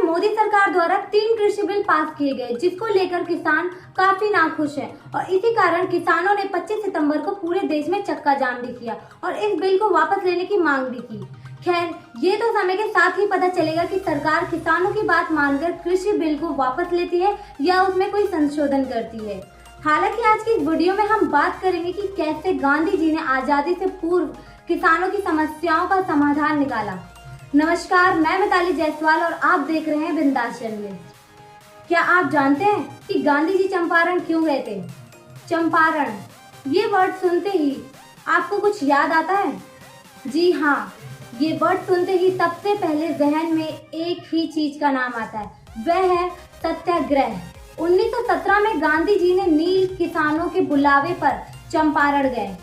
मोदी सरकार द्वारा 3 कृषि बिल पास किए गए, जिसको लेकर किसान काफी नाखुश हैं और इसी कारण किसानों ने 25 सितंबर को पूरे देश में चक्का जाम भी किया और इस बिल को वापस लेने की मांग भी की। खैर, ये तो समय के साथ ही पता चलेगा कि सरकार किसानों की बात मानकर कृषि बिल को वापस लेती है या उसमें कोई संशोधन करती है। हालांकि आज की इस वीडियो में हम बात करेंगे कि कैसे गांधी जी ने आजादी से पूर्व किसानों की समस्याओं का समाधान निकाला। नमस्कार, मैं मिताली जायसवाल और आप देख रहे हैं बिंदास जर्नलिस्ट। क्या आप जानते हैं कि गांधी जी चंपारण क्यों गए थे? चंपारण, ये वर्ड सुनते ही आपको कुछ याद आता है? जी हाँ, ये वर्ड सुनते ही सबसे पहले जहन में एक ही चीज का नाम आता है, वह है सत्याग्रह। 1917 में गांधी जी ने नील किसानों के बुलावे पर चंपारण गए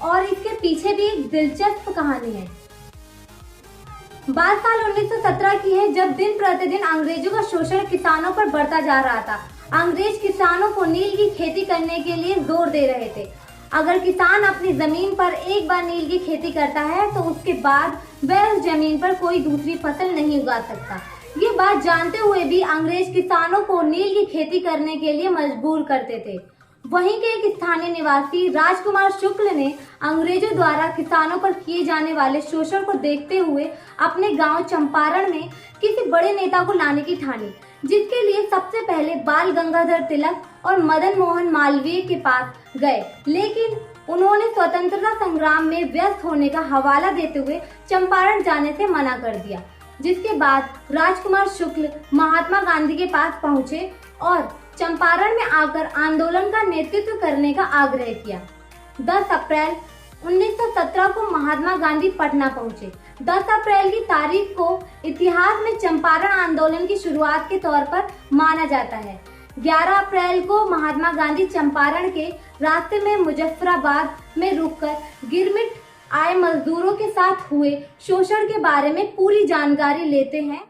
और इसके पीछे भी एक दिलचस्प कहानी है। बात साल 1917 की है, जब दिन प्रतिदिन अंग्रेजों का शोषण किसानों पर बढ़ता जा रहा था। अंग्रेज किसानों को नील की खेती करने के लिए जोर दे रहे थे। अगर किसान अपनी जमीन पर एक बार नील की खेती करता है तो उसके बाद वह उस जमीन पर कोई दूसरी फसल नहीं उगा सकता। ये बात जानते हुए भी अंग्रेज किसानों को नील की खेती करने के लिए मजबूर करते थे। वहीं के एक स्थानीय निवासी राजकुमार शुक्ल ने अंग्रेजों द्वारा किसानों पर किए जाने वाले शोषण को देखते हुए अपने गांव चंपारण में किसी बड़े नेता को लाने की ठानी, जिसके लिए सबसे पहले बाल गंगाधर तिलक और मदन मोहन मालवीय के पास गए। लेकिन उन्होंने स्वतंत्रता संग्राम में व्यस्त होने का हवाला देते हुए चंपारण जाने से मना कर दिया। जिसके बाद राजकुमार शुक्ल महात्मा गांधी के पास पहुंचे और चंपारण में आकर आंदोलन का नेतृत्व करने का आग्रह किया। 10 अप्रैल 1917 को महात्मा गांधी पटना पहुंचे। 10 अप्रैल की तारीख को इतिहास में चंपारण आंदोलन की शुरुआत के तौर पर माना जाता है। 11 अप्रैल को महात्मा गांधी चंपारण के रास्ते में मुजफ्फराबाद में रुककर गिरमिट आए मजदूरों के साथ हुए शोषण के बारे में पूरी जानकारी लेते हैं।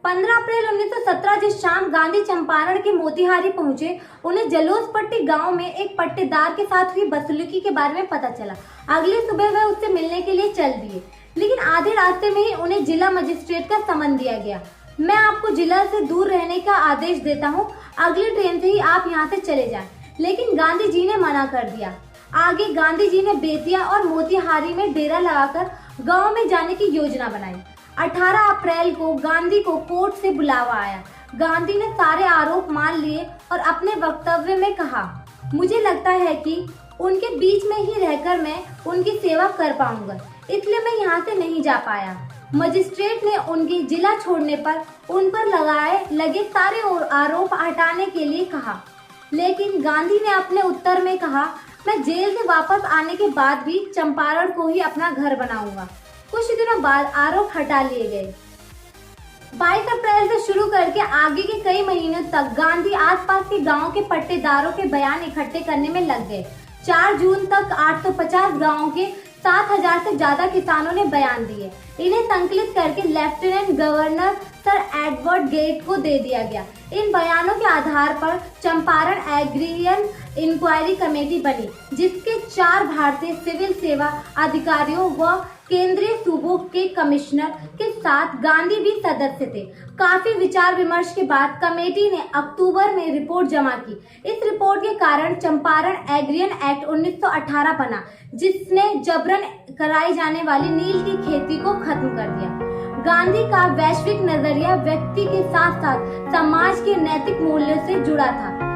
15 अप्रैल 1917 जिस शाम गांधी चंपारण के मोतिहारी पहुंचे, उन्हें जलोसपट्टी गांव में एक पट्टेदार के साथ हुई बदसलूकी के बारे में पता चला। अगली सुबह वह उससे मिलने के लिए चल दिए, लेकिन आधे रास्ते में ही उन्हें जिला मजिस्ट्रेट का समन दिया गया। मैं आपको जिला से दूर रहने का आदेश देता हूँ, अगली ट्रेन से ही आप यहाँ से चले जाएं। लेकिन गांधी जी ने मना कर दिया। आगे गांधी जी ने बेतिया और मोतिहारी में डेरा लगाकर गाँव में जाने की योजना बनाई। 18 अप्रैल को गांधी को कोर्ट से बुलावा आया। गांधी ने सारे आरोप मान लिए और अपने वक्तव्य में कहा, मुझे लगता है कि उनके बीच में ही रहकर मैं उनकी सेवा कर पाऊंगा, इसलिए मैं यहाँ से नहीं जा पाया। मजिस्ट्रेट ने उनकी जिला छोड़ने पर उन पर लगे सारे आरोप हटाने के लिए कहा, लेकिन गांधी ने अपने उत्तर में कहा, मैं जेल से वापस आने के बाद भी चंपारण को ही अपना घर बनाऊंगा। कुछ दिनों बाद आरोप हटा लिए गए। 22 अप्रैल से शुरू करके आगे के कई महीनों तक गांधी आसपास के गांवों के पट्टेदारों के बयान इकट्ठे करने में लग गए। 4 जून तक 850 गांवों के 7000 से ज्यादा किसानों ने बयान दिए। इन्हें संकलित करके lieutenant governor sir Edward Gait को दे दिया गया। इन बयानों के आधार पर चंपारण एग्रीरियन इंक्वायरी कमेटी बनी, जिसके 4 भारतीय सिविल सेवा अधिकारियों व केंद्रीय सूबों के कमिश्नर के साथ गांधी भी सदस्य थे। काफी विचार विमर्श के बाद कमेटी ने अक्टूबर में रिपोर्ट जमा की। इस रिपोर्ट के कारण चंपारण एग्रीरियन एक्ट 1918 बना, जिसने जबरन कराई जाने वाली नील की खेती को खत्म कर दिया। गांधी का वैश्विक नजरिया व्यक्ति के साथ साथ समाज के नैतिक मूल्यों से जुड़ा था।